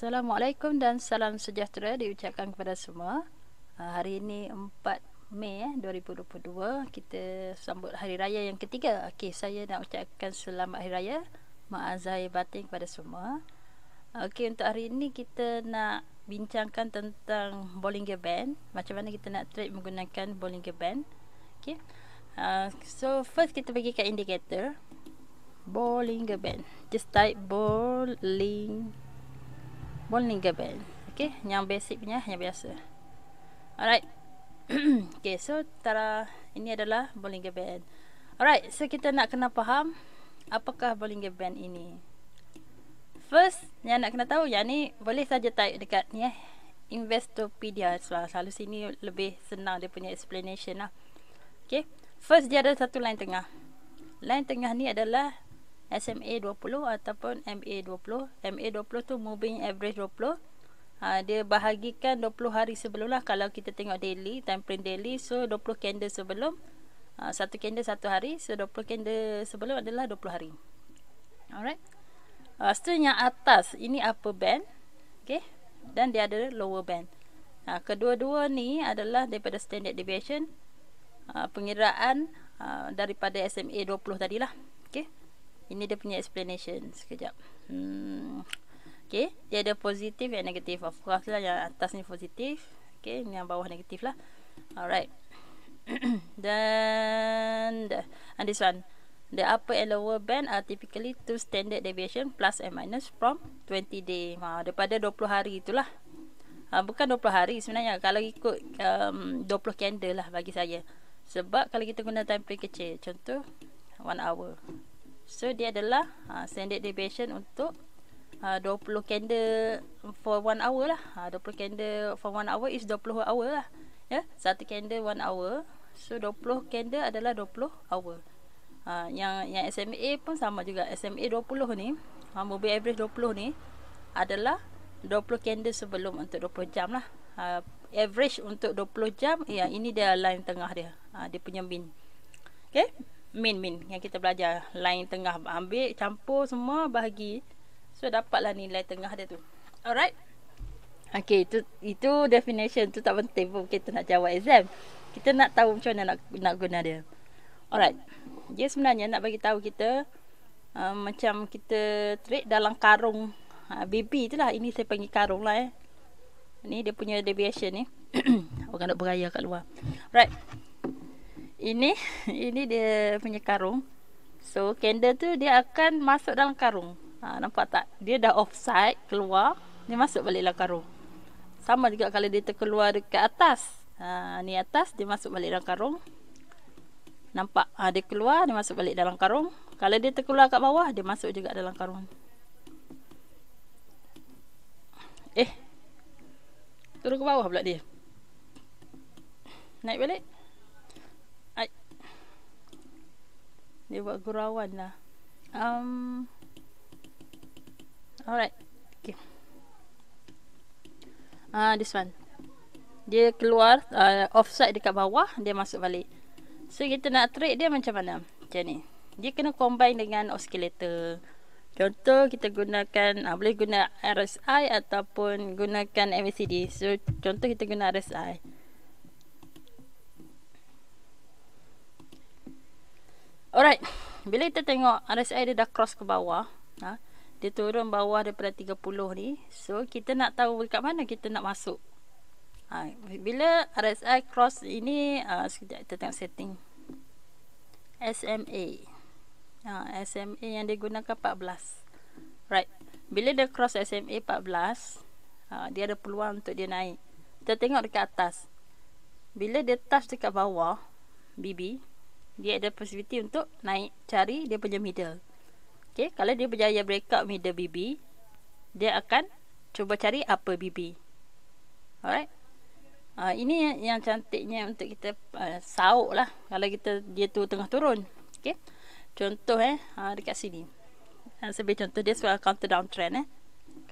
Assalamualaikum dan salam sejahtera diucapkan kepada semua. Hari ini 4 Mei 2022, kita sambut hari raya yang ketiga. Okey, saya nak ucapkan selamat hari raya, maaf zahir batin kepada semua. Okey, untuk hari ini kita nak bincangkan tentang Bollinger Band. Macam mana kita nak trade menggunakan Bollinger Band. Okey. So first kita pergi ke indicator Bollinger Band. Just type Bollinger Band. Okay, yang basic punya, yang biasa. Alright. Okay, so ini adalah Bollinger Band. Alright, so kita nak kena faham apakah Bollinger Band ini. First, yang nak kena tahu, yang ni boleh saja type dekat ni Investopedia. Selalu sini lebih senang dia punya explanation lah. Okay, first dia ada satu line tengah. Line tengah ni adalah SMA 20 ataupun MA 20. MA 20 tu moving average 20. Dia bahagikan 20 hari sebelum lah. Kalau kita tengok daily, time frame daily, so 20 candle sebelum, satu candle satu hari, so 20 candle sebelum adalah 20 hari. Alright. Seterusnya yang atas ini upper band, okay, dan dia ada lower band. Kedua-dua ni adalah daripada standard deviation, pengiraan daripada SMA 20 tadilah. Okay. Ini dia punya explanation sekejap. Okay, dia ada positif dan negatif. Of course lah, yang atas ni positif. Okay, yang bawah negatif lah. Alright. Dan this one, the upper and lower band are typically two standard deviation plus and minus from 20 day. Daripada 20 hari itulah. Bukan 20 hari sebenarnya. Kalau ikut 20 candle lah bagi saya. Sebab kalau kita guna time frame kecil, contoh 1 hour. So dia adalah standard deviation untuk 20 candle for 1 hour lah. 20 candle for 1 hour is 20 hour lah. Ya, satu candle 1 hour. So 20 candle adalah 20 hour. Yang SMA pun sama juga. SMA 20 ni, moving average 20 ni adalah 20 candle sebelum untuk 20 jam lah. Average untuk 20 jam, ya, ini dia line tengah dia. Dia punya mean. Okay, mean yang kita belajar, line tengah, ambil campur semua, bahagi, so dapatlah nilai tengah dia tu. Alright. Okay, itu definition tu tak penting pun kita nak jawab exam. Kita nak tahu macam mana nak guna dia. Alright. Dia sebenarnya nak bagi tahu kita macam kita trade dalam karung BB tu lah. Ini saya panggil karung lah. Ni dia punya deviation ni. Orang nak beraya kat luar. Right. Ini dia punya karung. So candle tu dia akan masuk dalam karung. Nampak tak? Dia dah offside, keluar, dia masuk balik dalam karung. Sama juga kalau dia terkeluar dekat atas. Ni atas, dia masuk balik dalam karung. Nampak? Dia keluar, dia masuk balik dalam karung. Kalau dia terkeluar kat bawah, dia masuk juga dalam karung. Turun ke bawah pula dia. Naik balik. Dia buat gurauan lah. Alright. Okay. This one. Dia keluar offside dekat bawah, dia masuk balik. So kita nak trade dia macam mana? Macam ni. Dia kena combine dengan oscillator. Contoh kita gunakan, boleh guna RSI ataupun gunakan MACD. So contoh kita guna RSI. Alright. Bila kita tengok RSI dia dah cross ke bawah, dia turun bawah daripada 30 ni. So kita nak tahu dekat mana kita nak masuk. Bila RSI cross ini, sekejap kita tengok setting SMA. SMA yang dia gunakan 14. Right. Bila dia cross SMA 14, dia ada peluang untuk dia naik. Kita tengok dekat atas. Bila dia touch dekat bawah BB, dia ada possibility untuk naik, cari dia punya middle. Okay, kalau dia berjaya breakout middle BB, dia akan cuba cari upper BB. Alright. Ini yang cantiknya untuk kita sauk lah. Kalau dia tu tengah turun. Okay. Contoh dekat sini. Sebagai contoh dia soal counter downtrend.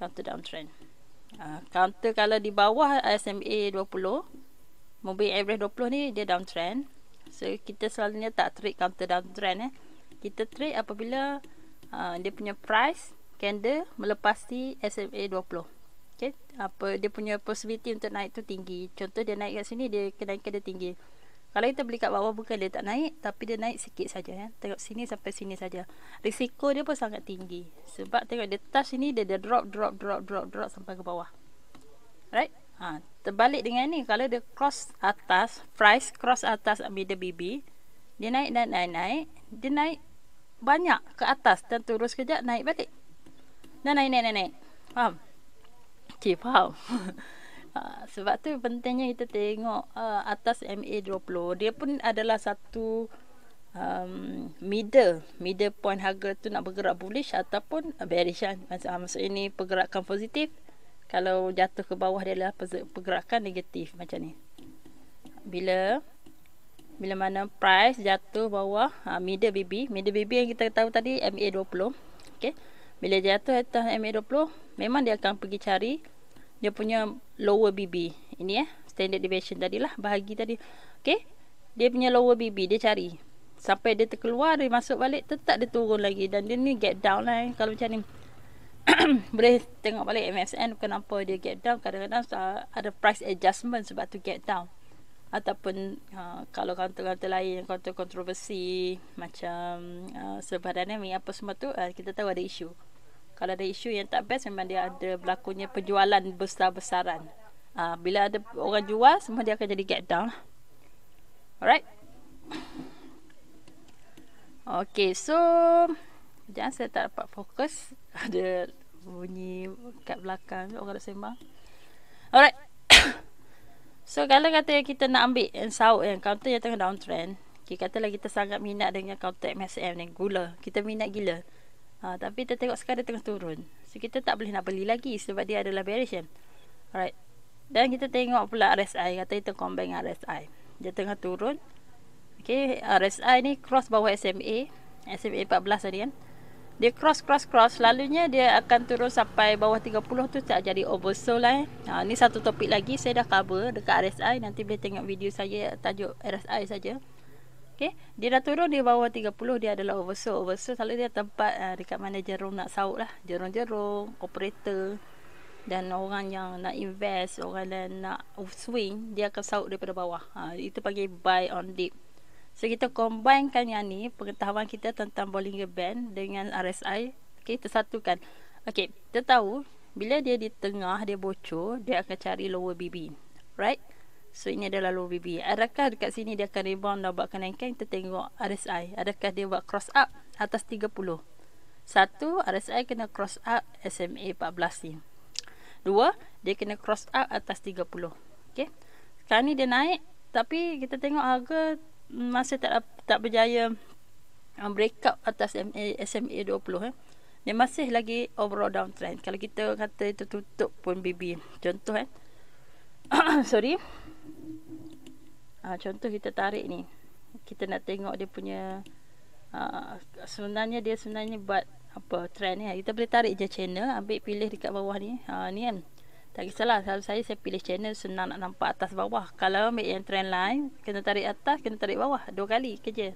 Counter downtrend. Counter kalau di bawah SMA 20, moving average 20 ni dia downtrend. So kita selalunya tak trade counter downtrend. Kita trade apabila dia punya price candle melepasi SMA 20. Okay, apa dia punya possibility untuk naik tu tinggi. Contoh dia naik kat sini, dia kenaikan dia tinggi. Kalau kita beli kat bawah, bukan dia tak naik, tapi dia naik sikit saja ya. Tengok sini sampai sini saja. Risiko dia pun sangat tinggi. Sebab tengok dia touch sini, dia drop sampai ke bawah. Right? Terbalik dengan ni, kalau dia cross atas, price cross atas middle BB, dia naik, dia naik banyak ke atas dan turun sekejap, naik balik. Dan naik. Faham? Okay, faham. Sebab tu pentingnya kita tengok atas MA20. Dia pun adalah satu middle point harga tu nak bergerak bullish ataupun bearish kan. Maksud ini pergerakan positif. Kalau jatuh ke bawah dia adalah pergerakan negatif macam ni. Bila mana price jatuh bawah middle BB yang kita tahu tadi MA20. Okay. Bila jatuh atas MA20, memang dia akan pergi cari dia punya lower BB. Ini standard deviation tadilah, bahagi tadi. Okay. Dia punya lower BB, dia cari. Sampai dia terkeluar, dia masuk balik, tetap dia turun lagi. Dan dia ni get down lah. Kalau macam ni. Boleh tengok balik MFN, kenapa dia get down. Kadang-kadang ada price adjustment sebab tu get down. Ataupun kalau counter lain, counter kontroversi, macam sebadana apa semua tu, kita tahu ada isu. Kalau ada isu yang tak best, memang dia ada berlakunya penjualan besar-besaran. Bila ada orang jual, semua dia akan jadi get down. Alright. Okay, so jangan saya tak dapat fokus. Ada bunyi kat belakang, orang nak sembang. Alright. So kalau kata kita nak ambil sahut yang counter yang tengah downtrend, katalah kita sangat minat dengan counter MSM ni, gula. Kita minat gila. Tapi kita tengok sekarang dia tengah turun. So kita tak boleh nak beli lagi sebab dia adalah bearish kan. Alright. Dan kita tengok pula RSI, kata kita combine dengan RSI. Dia tengah turun. Okay, RSI ni cross bawah SMA 14 tadi kan. Dia cross, lalunya dia akan turun sampai bawah 30 tu, tak jadi oversold lah. Ni satu topik lagi, saya dah cover dekat RSI. Nanti boleh tengok video saya tajuk RSI saja. Okay, dia dah turun di bawah 30, dia adalah oversold. Selalu dia tempat dekat mana jerung nak sahut lah. Jerung, operator dan orang yang nak invest, orang yang nak swing, dia akan sahut daripada bawah. Itu panggil buy on dip. So kita combinekan yang ni, pengetahuan kita tentang Bollinger Band dengan RSI. Okay, tersatukan. Okay, kita tahu bila dia di tengah, dia bocor, dia akan cari lower BB. Right? So ini adalah lower BB. Adakah dekat sini dia akan rebound dan buat kenaikan? Kita tengok RSI. Adakah dia buat cross up atas 30? Satu, RSI kena cross up SMA 14 ni. Dua, dia kena cross up atas 30. Okay. Sekarang ni dia naik, tapi kita tengok harga masih tak berjaya break up atas SMA 20. Dia masih lagi overall downtrend. Kalau kita kata itu tutup pun BB. Contoh sorry. Contoh kita tarik ni. Kita nak tengok dia punya sebenarnya buat apa trend ni. Kita boleh tarik je channel, ambil pilih dekat bawah ni. Ni kan. Tak kisahlah, kalau saya pilih channel, senang nak nampak atas bawah. Kalau ambil yang trend line, kena tarik atas, kena tarik bawah. 2 kali kerja.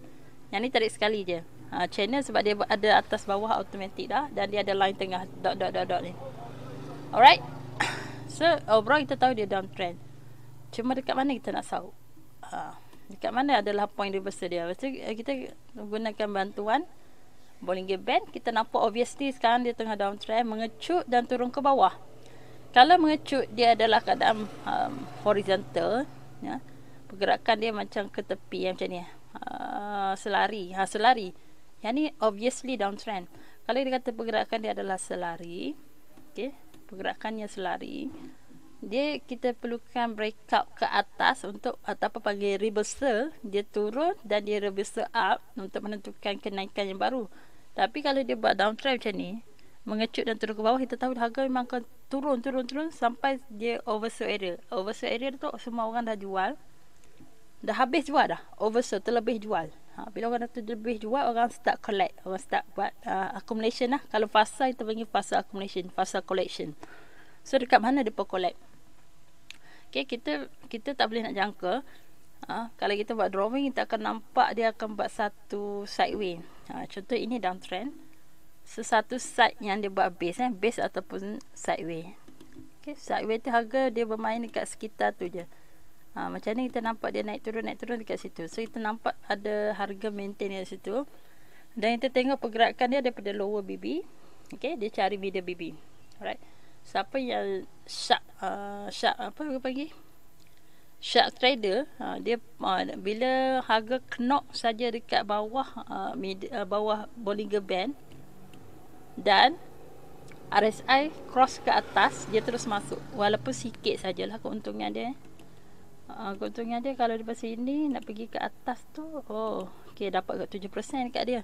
Yang ni tarik sekali je. Channel sebab dia ada atas bawah automatic dah, dan dia ada line tengah dot ni. Alright. So overall kita tahu dia downtrend. Cuma dekat mana kita nak sahut? Dekat mana adalah point reversal dia? Lepas tu kita gunakan bantuan Bollinger Band. Kita nampak obviously sekarang dia tengah downtrend, mengecut dan turun ke bawah. Kalau mengecut, dia adalah keadaan horizontal, ya. Pergerakan dia macam ke tepi macam ni. Selari. Yang ni obviously downtrend. Kalau dia kata pergerakan dia adalah selari, okay, pergerakannya selari, kita perlukan breakout ke atas untuk apa panggil reversal. Dia turun dan dia reversal up untuk menentukan kenaikan yang baru. Tapi kalau dia buat downtrend macam ni, mengecut dan turun ke bawah, kita tahu harga memang akan turun sampai dia oversold area. Oversold area tu semua orang dah jual. Dah habis jual dah. Oversold, terlebih jual. Bila orang dah terlebih jual, orang start collect. Orang start buat accumulation lah. Kalau fasa, kita panggil fasa accumulation, fasa collection. So dekat mana dia collect? Okay, kita tak boleh nak jangka. Kalau kita buat drawing, kita akan nampak dia akan buat satu sideway. Contoh ini downtrend. Satu side yang dia buat base ataupun sideway. Okay, sideway tu harga dia bermain dekat sekitar tu je. Macam ni kita nampak dia naik turun dekat situ. So kita nampak ada harga maintain di situ. Dan kita tengok pergerakan dia daripada lower BB. Okay, dia cari middle BB. Alright. Siapa yang sharp apa dia panggil? Sharp trader, dia bila harga knock saja dekat bawah bawah Bollinger Band dan RSI cross ke atas, dia terus masuk. Walaupun sikit sajalah keuntungan dia. Keuntungan dia kalau daripada sini nak pergi ke atas tu, okay, dapat 7% dekat dia.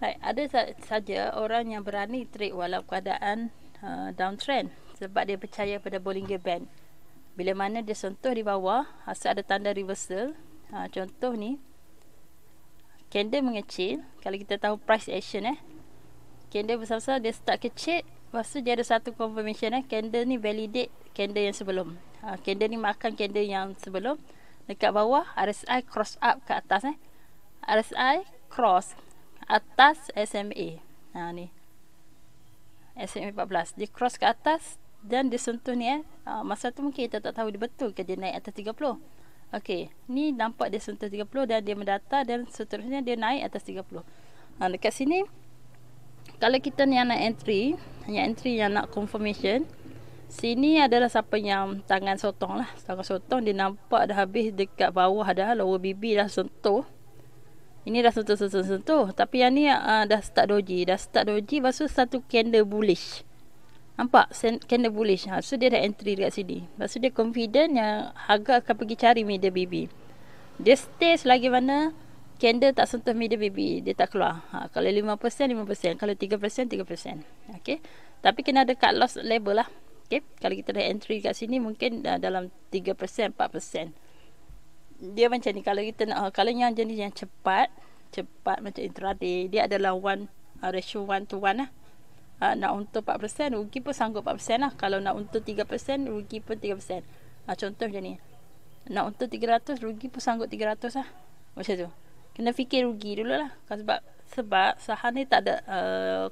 Right. Ada saja orang yang berani trade walau keadaan downtrend sebab dia percaya pada Bollinger Band. Bila mana dia sentuh di bawah, asal ada tanda reversal. Contoh ni, candle mengecil. Kalau kita tahu price action candle bersama-sama dia start kecil, lepas tu dia ada satu confirmation candle ni validate candle yang sebelum. Candle ni makan candle yang sebelum. Dekat bawah RSI cross up ke atas RSI cross atas SMA. Ni SMA 14 dia cross ke atas dan dia sentuh ni masa tu mungkin kita tak tahu dia betul ke dia naik atas 30. Okey, ni nampak dia sentuh 30 dan dia mendata dan seterusnya dia naik atas 30. Dekat sini kalau kita ni nak entry yang nak confirmation, sini adalah siapa yang tangan sotong lah. Tangan sotong dia nampak dah habis dekat bawah dah, lower BB dah sentuh. Ini dah sentuh. Tapi yang ni dah start doji. Lepas tu satu candle bullish. Nampak? Candle bullish. So dia dah entry dekat sini. Lepas tu dia confident yang harga akan pergi cari middle BB. Dia stay selagi mana candle tak sentuh middle BB, dia tak keluar. Kalau 5%, 5%. Kalau 3%, 3%. Okay. Tapi kena ada cut loss label lah. Okay. Kalau kita dah entry kat sini mungkin dalam 3%, 4%. Dia macam ni. Kalau kita nak, kalau yang jenis yang cepat macam intraday, dia adalah ratio 1 to 1 lah. Nak untung 4%, rugi pun sanggup 4% lah. Kalau nak untung 3%, rugi pun 3%. Contoh macam ni. Nak untung 300, rugi pun sanggup 300 lah. Macam tu. Kena fikir rugi dulu lah. Sebab saham ni tak ada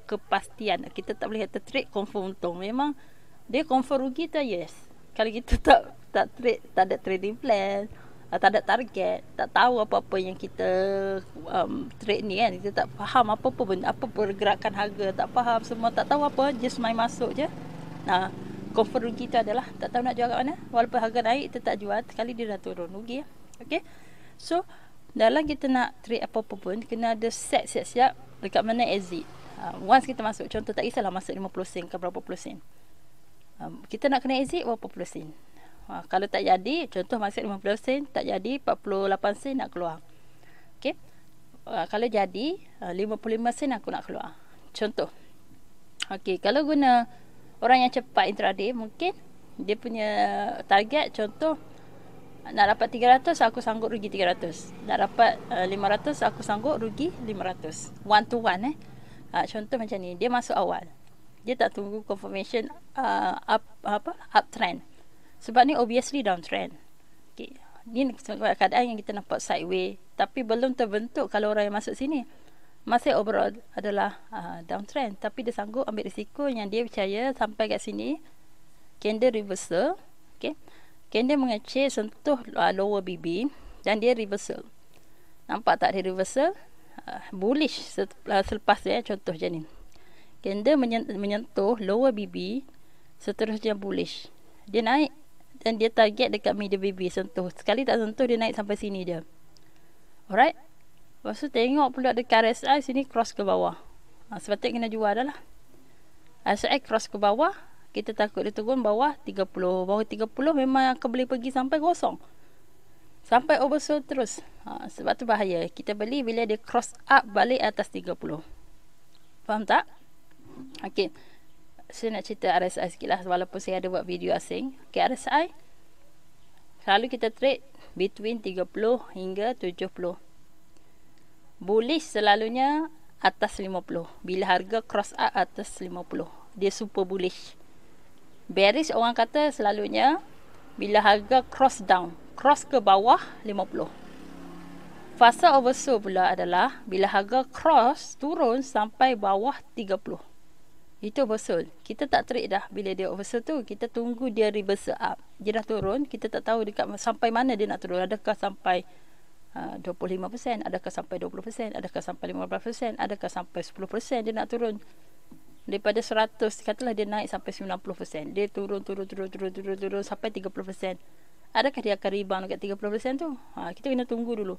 kepastian. Kita tak boleh kata trade confirm untung. Memang dia confirm rugi tu yes. Kalau kita tak trade, tak ada trading plan, tak ada target, tak tahu apa-apa yang kita trade ni kan, kita tak faham apa-apa pun, apa pergerakan harga, tak faham semua, tak tahu apa, just main masuk je. Confirm rugi tu adalah tak tahu nak jual kat mana. Walaupun harga naik kita tak jual, sekali dia dah turun, rugi ya. Okay. So dalam kita nak trade apa-apa pun kena ada set siap dekat mana exit. Once kita masuk, contoh tak kisahlah masuk 50 sen ke berapa puluh sen, kita nak kena exit berapa puluh sen. Kalau tak jadi, contoh masuk 50 sen, tak jadi 48 sen nak keluar. Okay. Kalau jadi 55 sen aku nak keluar. Contoh. Okay. Kalau guna orang yang cepat intraday, mungkin dia punya target, contoh nak dapat 300 aku sanggup rugi 300. Nak dapat 500 aku sanggup rugi 500. 1 to 1 contoh macam ni. Dia masuk awal. Dia tak tunggu confirmation uptrend. Sebab ni obviously downtrend. Okay. Ni keadaan yang kita nampak sideway. Tapi belum terbentuk kalau orang yang masuk sini. Masih overall adalah downtrend. Tapi dia sanggup ambil risiko yang dia percaya sampai kat sini. Candle reversal. Okay. Candle mengecil sentuh lower BB. Dan dia reversal. Nampak tak dia reversal? Bullish selepas dia. Contoh macam ni. Candle menyentuh lower BB. Seterusnya bullish. Dia naik. Dan dia target dekat middle BB sentuh. Sekali tak sentuh, dia naik sampai sini je. Alright. Lepas tu tengok pula dekat RSI sini cross ke bawah. Sepatutnya kena jual dah lah. RSI cross ke bawah. Kita takut dia turun bawah 30. Bawah 30 memang akan boleh pergi sampai kosong. Sampai oversold terus. Sebab tu bahaya. Kita beli bila dia cross up balik atas 30. Faham tak? Okay. Saya nak cerita RSI sikit lah. Walaupun saya ada buat video asing. Okay, RSI selalu kita trade between 30 hingga 70. Bullish selalunya atas 50. Bila harga cross up atas 50, dia super bullish. Bearish orang kata selalunya bila harga cross down, cross ke bawah 50. Fasa oversold pula adalah bila harga cross turun sampai bawah 30. Itu oversold. Kita tak trade dah bila dia oversold tu. Kita tunggu dia reverse up. Dia dah turun, kita tak tahu dekat sampai mana dia nak turun. Adakah sampai 25%, adakah sampai 20%, adakah sampai 15%, adakah sampai 10% dia nak turun. Daripada 100, katalah dia naik sampai 90%. Dia turun sampai 30%. Adakah dia akan rebound dekat 30% tu? Kita kena tunggu dulu.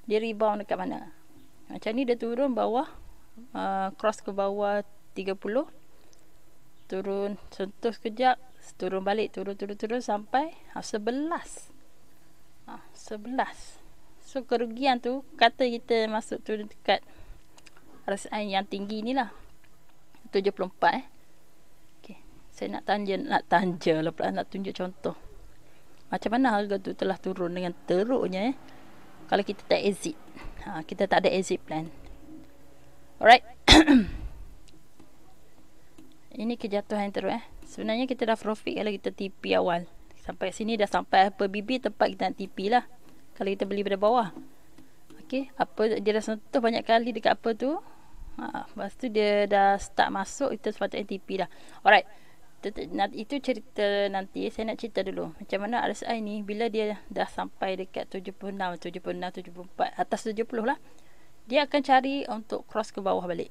Dia rebound dekat mana? Macam ni dia turun bawah, cross ke bawah 30, turun, sentuh sekejap, turun balik, turun sampai 11. 11. So kerugian tu, kata kita masuk turun dekat RSI yang tinggi ni lah, 74. Okay. Saya nak tanja lah pula, nak tunjuk contoh macam mana harga tu telah turun dengan teruknya kalau kita tak exit. Kita tak ada exit plan. Alright. Ini kejatuhan teruk. Sebenarnya kita dah profit kalau kita TP awal. Sampai sini dah sampai apa BB tempat kita nak TP lah. Kalau kita beli pada bawah. Okey, apa dia dah sentuh banyak kali dekat apa tu. Lepas tu dia dah start masuk, kita sepatutnya TP dah. Alright. Itu cerita nanti. Saya nak cerita dulu macam mana RSI ni bila dia dah sampai dekat 76, 74, atas 70 lah, dia akan cari untuk cross ke bawah balik.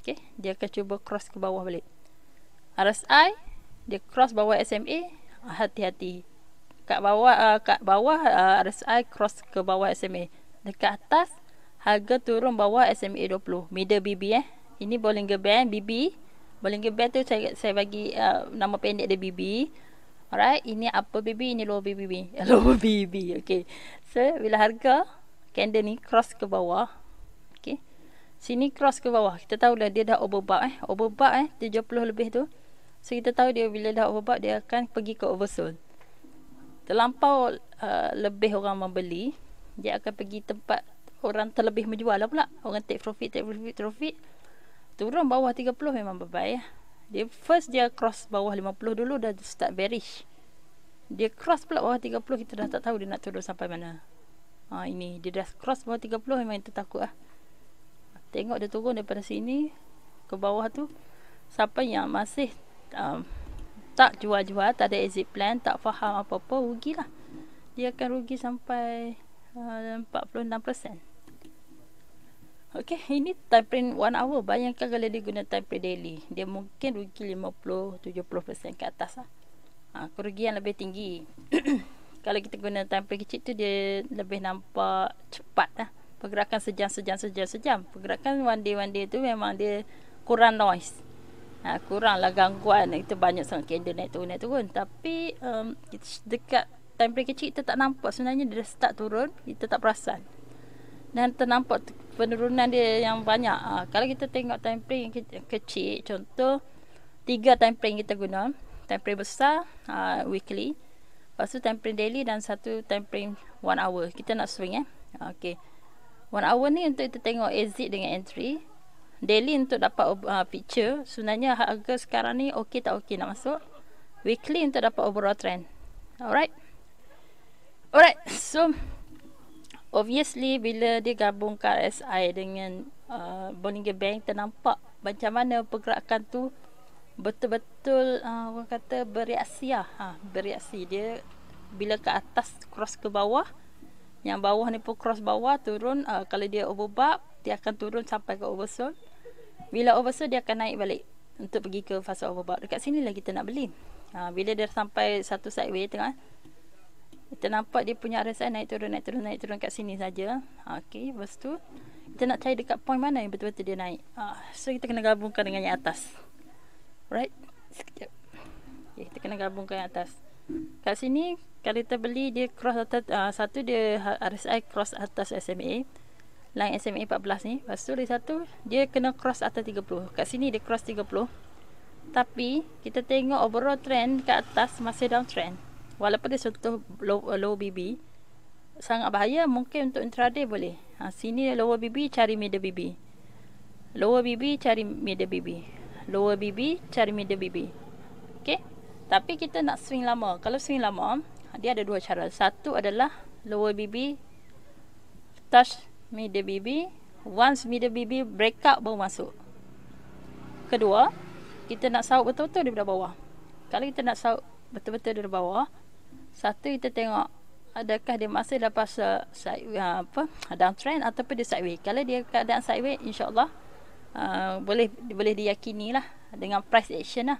Okay? Dia akan cuba cross ke bawah balik. RSI dia cross bawah SMA, hati-hati. Kat bawah RSI cross ke bawah SMA. Dekat atas harga turun bawah SMA 20, middle BB. Ini Bollinger Band BB. Bollinger Band tu saya bagi nama pendek dia BB. Alright, ini upper BB, ini lower BB. Lower BB. Okay. So bila harga candle ni cross ke bawah, okay, sini cross ke bawah, kita tahu dah dia dah overbought. Overbought 70 lebih tu. So kita tahu dia bila dah overbought, dia akan pergi ke oversold. Terlampau lebih orang membeli, dia akan pergi tempat orang terlebih menjual lah pula. Orang take profit. Turun bawah 30 memang bye-bye. Dia cross bawah 50 dulu, dah start bearish. Dia cross pula bawah 30, kita dah tak tahu dia nak turun sampai mana. Ini dia dah cross bawah 30, memang kita takut lah. Tengok dia turun daripada sini ke bawah tu. Siapa yang masih tak jual-jual, tak ada exit plan, tak faham apa-apa, rugilah. Dia akan rugi sampai 46%. Okay, ini time frame 1 hour. Bayangkan kalau dia guna time frame daily, dia mungkin rugi 50-70% ke atas lah. Kerugian lebih tinggi. Kalau kita guna time frame kecil tu, dia lebih nampak cepat lah. Pergerakan sejam. Pergerakan one day tu memang dia kurang noise. Kuranglah gangguan. Itu banyak sangat candle naik turun. Tapi dekat time frame kecil kita tak nampak. Sebenarnya dia start turun, kita tak perasan. Dan ternampak penurunan dia yang banyak. Kalau kita tengok time frame kecil, contoh 3 time frame kita guna. Time frame besar, weekly. Lepas tu time frame daily dan 1 time frame 1 hour. Kita nak swing Okay. 1 hour ni untuk kita tengok exit dengan entry. Daily untuk dapat picture. Sebenarnya harga sekarang ni okey tak okey nak masuk. Weekly untuk dapat overall trend. Alright. So obviously bila dia gabungkan RSI dengan Bollinger Band, ternampak macam mana pergerakan tu betul-betul orang kata bereaksi lah. Bereaksi. Dia bila ke atas cross ke bawah, yang bawah ni pun cross bawah, turun. Kalau dia overbought, dia akan turun sampai ke oversold. Bila oversold, dia akan naik balik untuk pergi ke fasa overbought. Dekat sini lah kita nak beli. Bila dia sampai satu sideway tengok, kita nampak dia punya RSI naik turun kat sini saja. Okey, lepas tu kita nak cari dekat point mana yang betul-betul dia naik. So kita kena gabungkan dengan yang atas. Right? Sekejap. Okay, kita kena gabungkan yang atas. Kat sini kalau kita beli, dia cross atas satu, dia RSI cross atas SMA. Line SMA 14 ni. Lepas tu dia satu, dia kena cross atas 30. Kat sini dia cross 30. Tapi kita tengok overall trend kat atas masih downtrend. Walaupun dia sentuh low BB, sangat bahaya. Mungkin untuk intraday boleh. Sini lower BB, cari middle BB. Lower BB, cari middle BB. Lower BB, cari middle BB. Okay. Tapi kita nak swing lama. Kalau swing lama, dia ada 2 cara. Satu adalah lower BB touch middle BB. Once middle BB break out, baru masuk. Kedua, kita nak saut betul-betul daripada bawah. Kalau kita nak saut betul-betul dari bawah, satu kita tengok adakah dia masih dapat downtrend ataupun dia sideways. Kalau dia keadaan sideways, insya-Allah boleh diyakini lah dengan price action lah.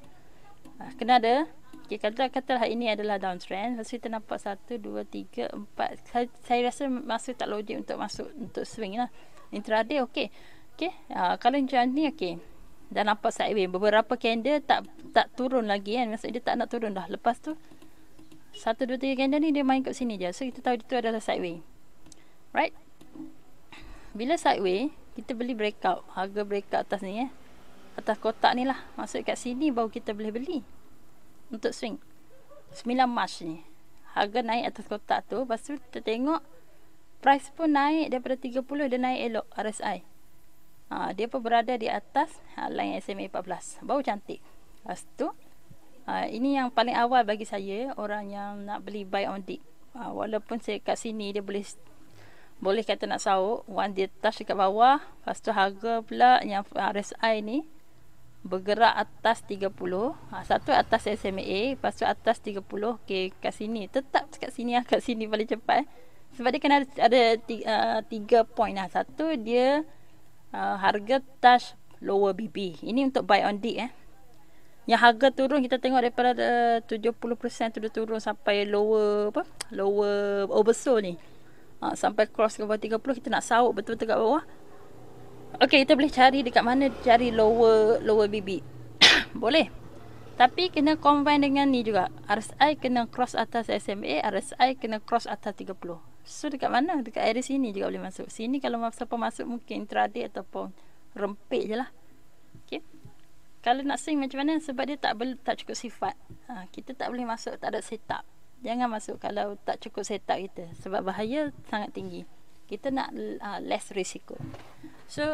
Kena ada. Okay, kata hari ini adalah downtrend. Lepas kita nampak 1, 2, 3, 4. Saya rasa masih tak logik untuk swing lah. Intraday okey. Okey. Kalau macam ni okey. Dah nampak sideways. Beberapa candle tak turun lagi kan. Maksud dia tak nak turun dah. Lepas tu 1, 2, 3 candle ni dia main kat sini je. So kita tahu itu adalah sideways. Right? Bila sideways, kita beli breakout. Harga breakout atas ni atas kotak ni lah. Maksud kat sini baru kita boleh beli. Untuk swing. 9 Mac ni. Harga naik atas kotak tu. Lepas tu kita tengok price pun naik daripada 30 dia naik elok RSI. Dia pun berada di atas line SMA 14. Baru cantik. Lepas tu ini yang paling awal bagi saya, orang yang nak beli buy on dip. Walaupun saya kat sini dia boleh kata nak saut, one dia touch dekat bawah, lepas tu harga pula yang RSI ni bergerak atas 30. Satu atas SMA, lepas tu atas 30. Okey, kat sini tetap kat sini paling cepat. Sebab dia kena ada 3 point lah. Satu dia harga touch lower BB. Ini untuk buy on dip Yang harga turun kita tengok daripada 70% tu dia turun sampai lower oversold ni. Sampai cross ke bawah 30, kita nak saut betul-betul kat bawah. Okey, kita boleh cari dekat mana cari lower BB. Boleh. Tapi kena combine dengan ni juga. RSI kena cross atas SMA, RSI kena cross atas 30. So dekat mana? Dekat area sini juga boleh masuk. Sini kalau siapa masuk mungkin intraday ataupun rempik je lah. Okay. Kalau nak swing macam mana? Sebab dia tak cukup sifat. Kita tak boleh masuk, tak ada setup. Jangan masuk kalau tak cukup setup kita. Sebab bahaya sangat tinggi. Kita nak less risiko. So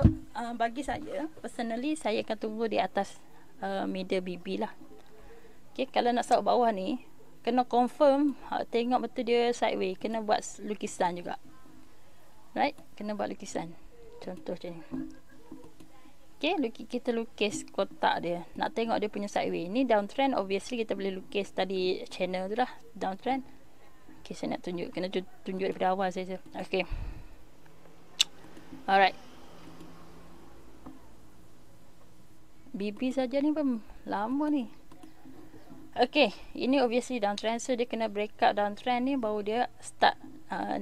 bagi saya, personally saya akan tunggu di atas middle BB lah. Okay, kalau nak saut bawah ni, kena confirm, tengok betul dia sideways. Kena buat lukisan juga. Right? Kena buat lukisan. Contoh macam ni. Okay, kita lukis kotak dia. Nak tengok dia punya sideways. Ni downtrend, obviously kita boleh lukis tadi channel tu lah. Downtrend. Okay, saya nak tunjuk. Kena tunjuk daripada awal saja. Okay. Alright. BB saja ni pun lama ni. Okay, ini obviously downtrend. So dia kena break out downtrend ni baru dia start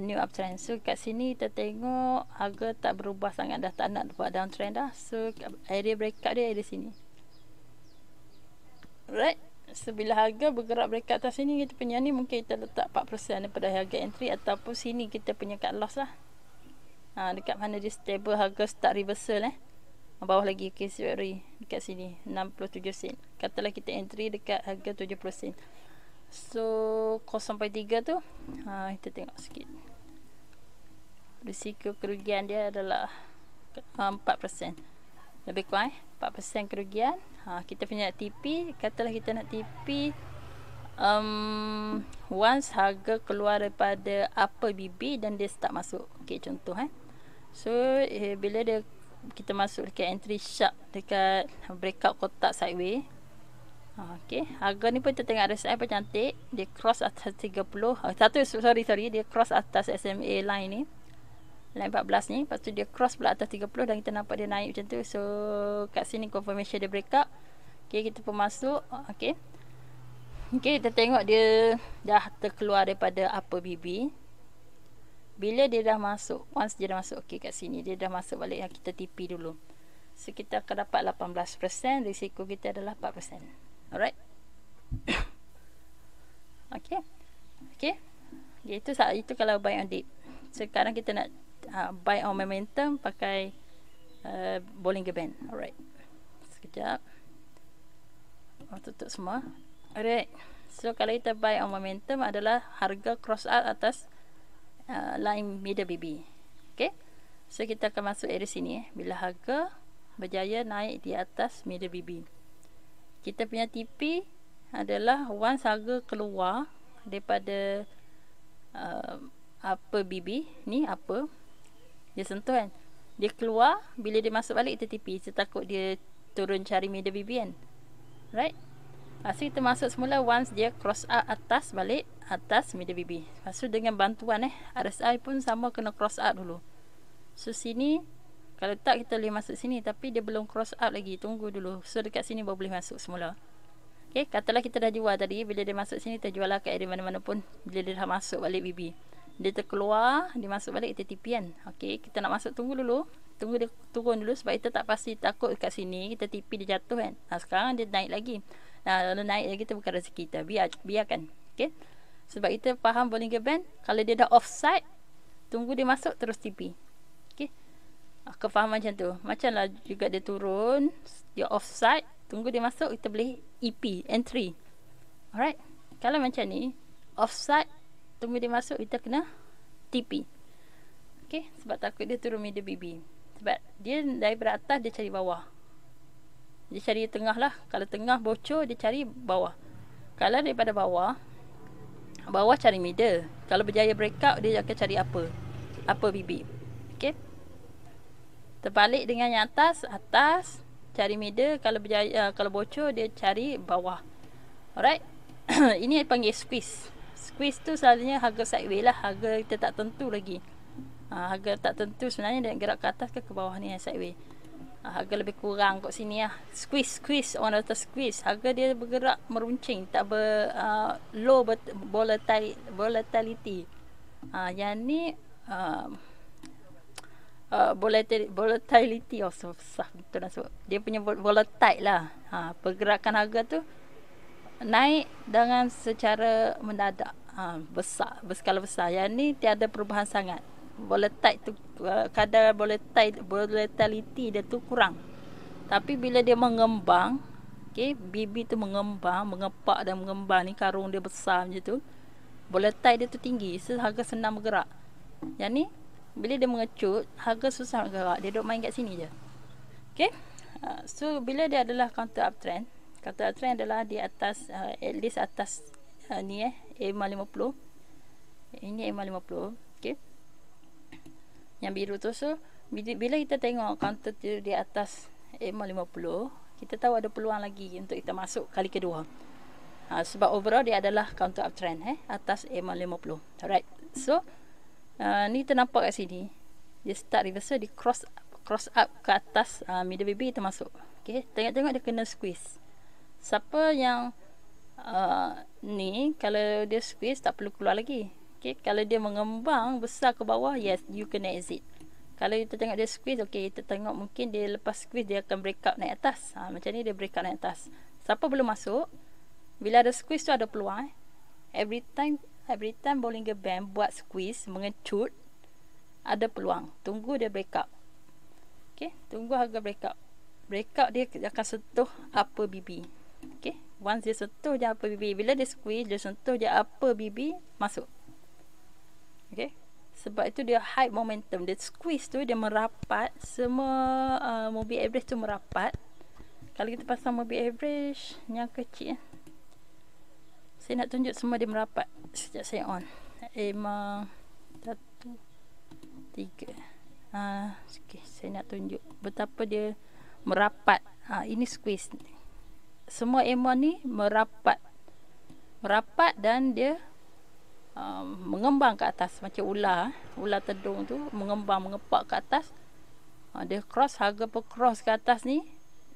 new uptrend. So kat sini kita tengok harga tak berubah sangat, dah tak nak buat downtrend dah. So area breakout dia di sini. Right. So bila harga bergerak breakout atas sini, kita punya ni mungkin kita letak 4% daripada harga entry, ataupun sini kita punya cut loss lah. Dekat mana dia stable, harga start reversal bawah lagi. Okay, sorry, dekat sini 67 sen. Katalah kita entry dekat harga 70 sen. So 0.3 tu kita tengok sikit. Risiko kerugian dia adalah 4%. Lebih kurang 4% kerugian. Kita punya TP, katalah kita nak TP once harga keluar daripada upper BB dan dia start masuk. Okay, contoh So bila kita masuk dekat entry sharp dekat breakout kotak sideways. Okay, harga ni pun kita tengok RSI pun cantik. Dia cross atas 30. Dia cross atas SMA line ni, line 14 ni. Lepas tu dia cross pula atas 30 dan kita nampak dia naik macam tu. So kat sini confirmation dia breakout. Okay, kita pun masuk. Okay, kita tengok dia dah terkeluar daripada upper BB. Bila dia dah masuk, once dia dah masuk, okay, kat sini dia dah masuk balik, yang kita TP dulu. So kita akan dapat 18%, risiko kita adalah 4%. Alright. Okay. Itu kalau buy on dip. Sekarang kita nak buy on momentum pakai Bollinger Band. Alright. Sekejap. Tutup semua. Alright. So kalau kita buy on momentum adalah harga cross out atas line middle BB. Okay. So kita akan masuk area sini bila harga berjaya naik di atas middle BB. Kita punya TP adalah once harga keluar daripada upper BB ni, upper dia sentuh kan, dia keluar, bila dia masuk balik kita TP. Saya takut dia turun cari middle BB kan. Right? So kita masuk semula, once dia cross up atas, balik atas middle BB. Lepas tu dengan bantuan RSI pun sama, kena cross up dulu. So sini, kalau tak kita boleh masuk sini, tapi dia belum cross up lagi, tunggu dulu. So dekat sini baru boleh masuk semula. Okay, katalah kita dah jual tadi, bila dia masuk sini, kita jual lah kat area mana-mana pun. Bila dia dah masuk balik BB, dia terkeluar, dia masuk balik, kita TP kan. Okay, kita nak masuk, tunggu dulu, tunggu dia turun dulu, sebab kita tak pasti, takut kat sini kita TP dia jatuh kan. Sekarang dia naik lagi. Kalau naik lagi, kita bukan rezeki kita, biarkan. Okay, sebab kita faham Bollinger Band, kalau dia dah offside, tunggu dia masuk, terus TP. Okay, kefahaman macam tu. Macam lah juga dia turun, dia offside, tunggu dia masuk, kita boleh EP, entry. Alright, kalau macam ni offside, tunggu dia masuk, kita kena TP. Okay, sebab takut dia turun middle BB. Sebab dia daripada atas, dia cari bawah, dia cari tengah lah. Kalau tengah bocor, dia cari bawah. Kalau daripada bawah cari middle. Kalau berjaya breakout, dia akan cari upper BB. Okay, terbalik dengan yang atas cari middle. Kalau berjaya, kalau bocor, dia cari bawah. Alright. Ini panggil squeeze. Squeeze tu selalunya harga sideways lah, harga kita tak tentu lagi. Harga tak tentu sebenarnya, dia gerak ke atas ke bawah ni, sideways. Harga lebih kurang kat sini lah. Squeeze, orang kata squeeze, harga dia bergerak meruncing, tak low volatility. Yang ni volatility, susah betul nak sebut. Dia punya volatile lah. Pergerakan harga tu naik dengan secara mendadak, berskala besar. Yang ni tiada perubahan sangat. Volatile tu, kadar volatility dia tu kurang. Tapi bila dia mengembang, okay, BB tu mengembang, mengepak dan mengembang ni, karung dia besar macam tu, volatile dia tu tinggi, so harga senang bergerak. Yang ni bila dia mengecut, harga susah bergerak, dia duduk main kat sini je. Okay, so bila dia adalah counter uptrend, adalah di atas, at least atas ni EMA50. Ini EMA50. Okay, yang biru tu. So bila kita tengok counter tu di atas EMA50, kita tahu ada peluang lagi untuk kita masuk kali kedua. Sebab overall dia adalah counter uptrend atas EMA50. Alright, so ni ternampak kat sini, dia start reversal, dia cross up ke atas middle BB, kita masuk. Okay, tengok-tengok dia kena squeeze. Siapa yang ni, kalau dia squeeze tak perlu keluar lagi. Okay, kalau dia mengembang besar ke bawah, yes, you kena exit. Kalau kita tengok dia squeeze, okay, kita tengok mungkin dia lepas squeeze, dia akan break out naik atas. Macam ni dia break out naik atas. Siapa belum masuk, bila ada squeeze tu ada peluang. Every time Bollinger Band buat squeeze, mengecut, ada peluang. Tunggu dia break out. Okay, tunggu harga break out. Break out dia akan sentuh upper BB. Okay, once dia sentuh je upper BB, bila dia squeeze, dia sentuh je upper BB, masuk. Okay, sebab itu dia high momentum. Dia squeeze tu, dia merapat. Semua moving average tu merapat. Kalau kita pasang moving average yang kecil, saya nak tunjuk semua dia merapat. Sekejap saya on. EMA 1, 3. Okay, saya nak tunjuk betapa dia merapat. Ini squeeze. Semua EMA ni merapat dan dia mengembang ke atas macam ular tedung tu, mengembang, mengepak ke atas. Dia cross, harga per cross ke atas ni,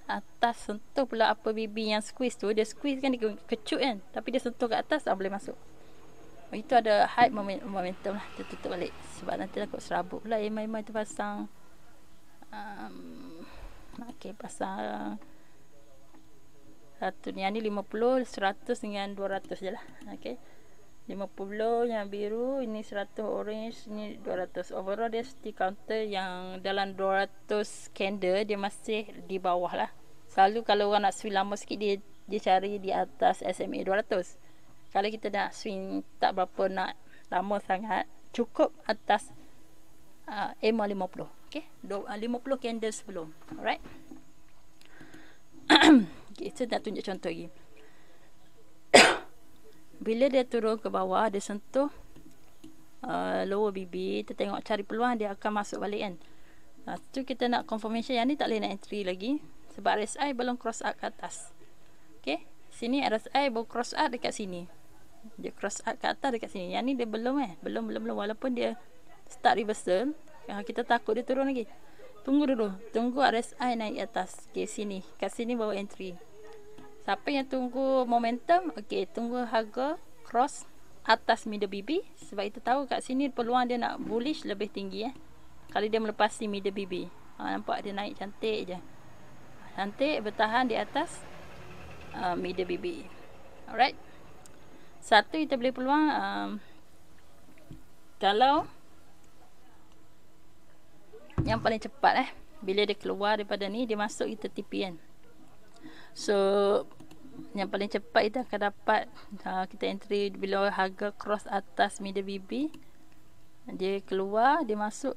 atas sentuh pula upper BB yang squeeze tu. Dia squeeze kan, dia kecut kan, tapi dia sentuh ke atas, boleh masuk. Itu ada high momentum lah. Dia tutup balik sebab nanti takut serabut pula. EMA tu pasang pasang satu ni, yang ni 50, 100 dengan 200 je lah. Okay, 50 yang biru, ini 100 orange, ini 200. Overall dia still counter yang dalam 200 candle, dia masih di bawah lah. Selalu kalau orang nak swing lama sikit, dia cari di atas SMA 200. Kalau kita nak swing tak berapa nak lama sangat, cukup atas EMA 50. Okay, 50 candle sebelum. Alright. Okay, saya nak tunjuk contoh lagi. Bila dia turun ke bawah, dia sentuh lower BB, kita tengok cari peluang, dia akan masuk balik kan. Tu kita nak confirmation. Yang ni tak boleh nak entry lagi sebab RSI belum cross up ke atas. Okay, sini RSI baru cross out dekat sini. Dia cross out kat atas dekat sini. Yang ni dia belum belum walaupun dia start reversal, kita takut dia turun lagi. Tunggu dulu, tunggu RSI naik atas. Okay, sini, kat sini baru entry. Siapa yang tunggu momentum, okay, tunggu harga cross atas middle BB, sebab kita tahu kat sini peluang dia nak bullish lebih tinggi kalau dia melepasi middle BB. Nampak dia naik cantik je, cantik bertahan di atas middle BB. Alright, satu kita boleh peluang kalau yang paling cepat bila dia keluar daripada ni, dia masuk kita TP kan. So yang paling cepat kita akan dapat kita entry bila harga cross atas middle BB, dia keluar, dia masuk,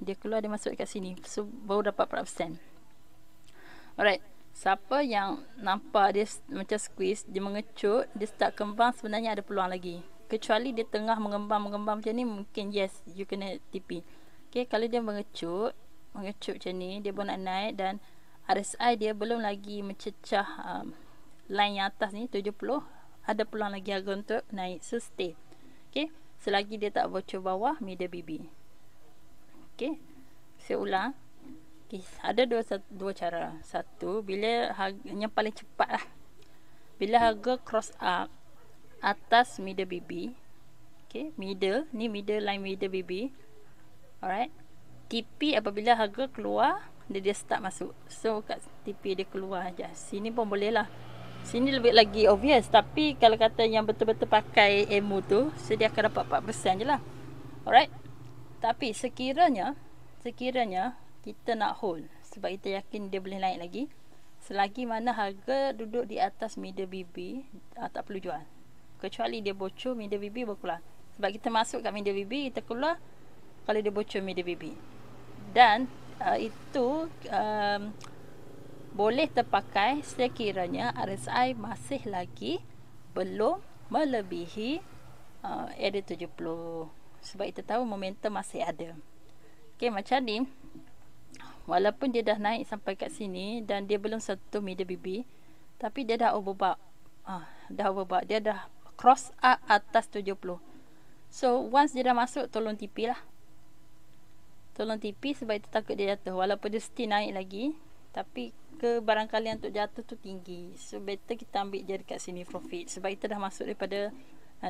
dia keluar, dia masuk kat sini, so baru dapat 4%. Alright, siapa yang nampak dia macam squeeze, dia mengecut, dia start kembang, sebenarnya ada peluang lagi. Kecuali dia tengah mengembang macam ni, mungkin yes, you kena TP. Okay, kalau dia mengecut macam ni, dia pun nak naik dan RSI dia belum lagi mencecah line yang atas ni 70, ada peluang lagi harga untuk naik, so stay. Okay, selagi dia tak bocor bawah middle BB. Okay, saya ulang. Okay, ada dua cara. Satu, bila harga yang paling cepat bila harga cross up atas middle BB. Okay, middle line middle BB. Alright, TP apabila harga keluar, dia start masuk. So kat TP dia keluar aja. Sini pun boleh lah. Sini lebih lagi obvious, tapi kalau kata yang betul-betul pakai emu tu, so dia akan dapat 4% je lah. Alright, tapi sekiranya kita nak hold, sebab kita yakin dia boleh naik lagi, selagi mana harga duduk di atas middle BB, tak perlu jual. Kecuali dia bocor middle BB, baru keluar. Sebab kita masuk kat middle BB, kita keluar kalau dia bocor middle BB. Dan itu boleh terpakai sekiranya RSI masih lagi belum melebihi area 70. Sebab kita tahu momentum masih ada. Okay, macam ni, walaupun dia dah naik sampai kat sini dan dia belum sentuh middle BB, tapi dia dah overbought. Dia dah cross up atas 70. So once dia dah masuk, tolong TP lah. Tolong TP sebab kita takut dia jatuh. Walaupun dia still naik lagi, tapi kebarangkalian untuk jatuh tu tinggi. So better kita ambil je dekat sini profit. Sebab kita dah masuk daripada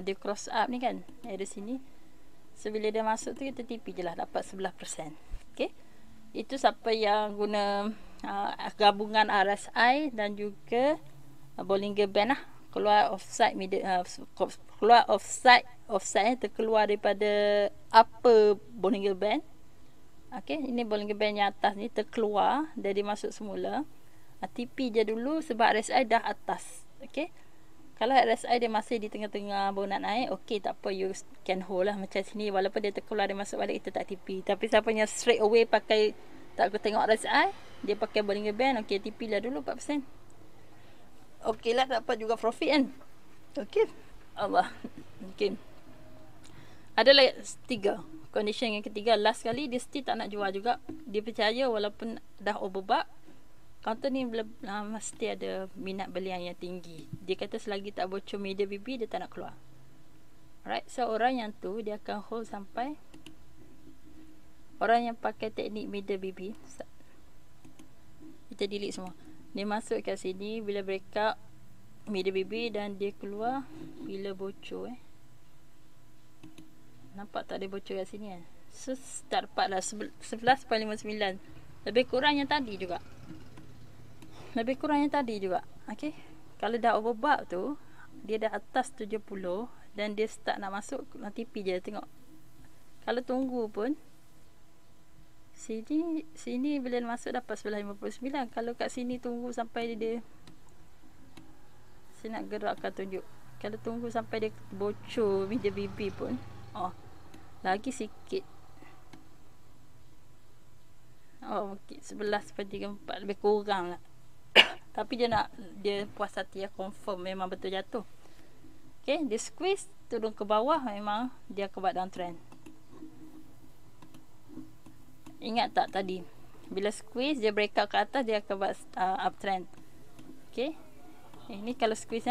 dia cross up ni kan, dari sini. So bila dia masuk tu, kita TP je lah, dapat 11%. Okay, itu siapa yang guna gabungan RSI dan juga Bollinger Band lah. Keluar offside keluar offside terkeluar daripada upper Bollinger Band. Okay, ini Bollinger Band yang atas ni terkeluar, jadi masuk semula. TP je dulu sebab RSI dah atas. Okay, kalau RSI dia masih di tengah-tengah baru nak naik, okay, tak apa, you can hold lah macam sini. Walaupun dia terkeluar, dia masuk balik, kita tak TP. Tapi siapa yang straight away pakai, tak tengok RSI, dia pakai Bollinger Band, okay, TP lah dulu 4%. Okay lah, dapat juga profit kan. Okay, Allah. Okay, ada lagi 3 condition. Yang ketiga, last kali dia still tak nak jual juga. Dia percaya walaupun dah overbought, counter ni mesti ada minat belian yang tinggi. Dia kata selagi tak bocor middle BB, dia tak nak keluar. Alright, so orang yang tu dia akan hold sampai, orang yang pakai teknik middle BB, kita delete semua. Dia masuk kat sini bila breakout middle BB dan dia keluar bila bocor nampak tak ada bocor kat sini kan. So start dapat lah 11.59, lebih kurang yang tadi juga. Okay, kalau dah overbought tu, dia dah atas 70 dan dia start nak masuk, nak TP je. Tengok, kalau tunggu pun sini bila masuk dapat 11.59. Kalau kat sini tunggu sampai dia, saya nak gerakkan tunjuk, kalau tunggu sampai dia bocor middle BB pun, lagi sikit. Okay, 11.34, lebih kurang lah. Tapi dia puas hati ya, confirm memang betul jatuh. Okay, dia squeeze turun ke bawah, memang dia akan buat downtrend. Ingat tak tadi, bila squeeze dia breakout ke atas, dia akan buat uptrend. Okay, Ini kalau squeeze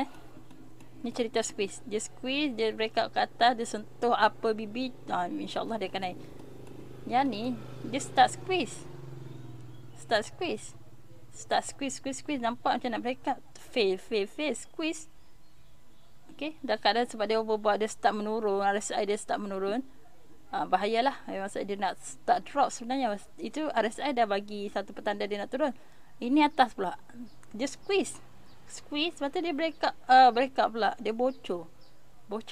ni cerita squeeze. Dia squeeze, dia breakout ke atas, dia sentuh upper BB, insyaAllah dia akan naik. Yang ni dia start squeeze, squeeze, nampak macam nak breakout, fail, squeeze. Okay, dah keadaan sebab dia overbought, dia start menurun, RSI dia start menurun. Bahayalah, maksud dia nak start drop sebenarnya. Itu RSI dah bagi satu petanda dia nak turun. Ini atas pula, dia squeeze, lepas tu dia breakout pula, dia bocor